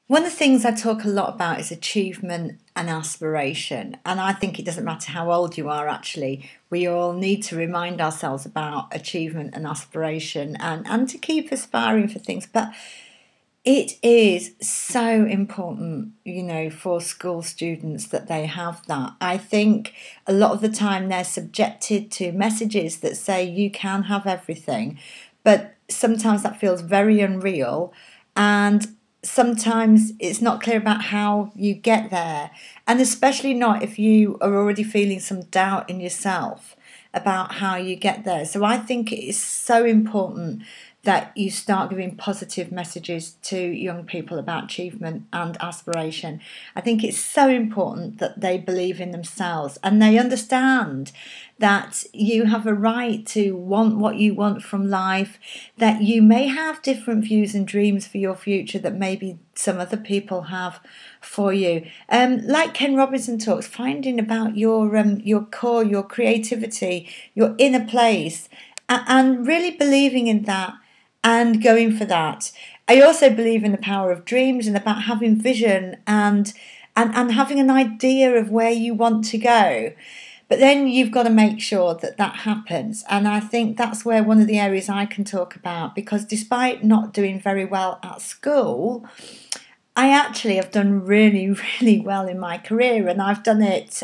One of the things I talk a lot about is achievement and aspiration. And I think it doesn't matter how old you are, actually. We all need to remind ourselves about achievement and aspiration and to keep aspiring for things. But it is so important, for school students that they have that. I think a lot of the time they're subjected to messages that say you can have everything, but sometimes that feels very unreal, and sometimes it's not clear about how you get there, and especially not if you are already feeling some doubt in yourself about how you get there. So I think it is so important that you start giving positive messages to young people about achievement and aspiration. I think it's so important that they believe in themselves and they understand that you have a right to want what you want from life, that you may have different views and dreams for your future that maybe some other people have for you. Like Ken Robinson talks, finding about your core, your creativity, your inner place, and really believing in that and going for that. I also believe in the power of dreams and about having vision and having an idea of where you want to go. But then you've got to make sure that that happens. And I think that's where one of the areas I can talk about, because despite not doing very well at school, I actually have done really, really well in my career, and I've done it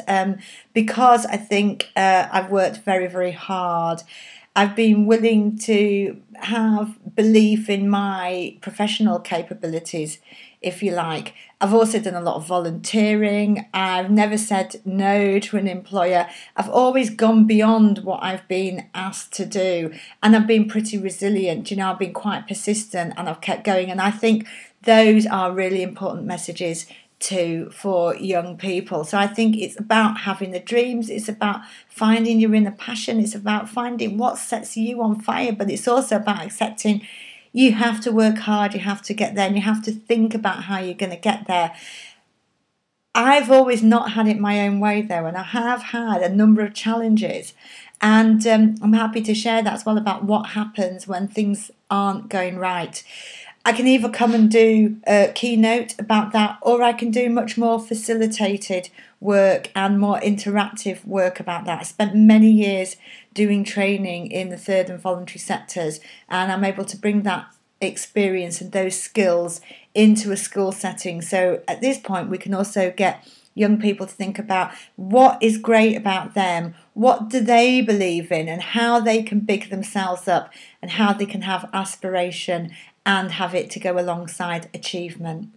because I think I've worked very, very hard. I've been willing to have belief in my professional capabilities, if you like. I've also done a lot of volunteering. I've never said no to an employer. I've always gone beyond what I've been asked to do, and I've been pretty resilient. I've been quite persistent and I've kept going, and I think those are really important messages for young people. So I think it's about having the dreams, it's about finding your inner passion, it's about finding what sets you on fire, but it's also about accepting you have to work hard, you have to get there, and you have to think about how you're going to get there. I've always not had it my own way though, and I have had a number of challenges, and I'm happy to share that as well about what happens when things aren't going right. I can either come and do a keynote about that, or I can do much more facilitated work and more interactive work about that. I spent many years doing training in the third and voluntary sectors, and I'm able to bring that experience and those skills into a school setting. So at this point, we can also get young people to think about what is great about them, what do they believe in, and how they can big themselves up and how they can have aspiration and have it to go alongside achievement.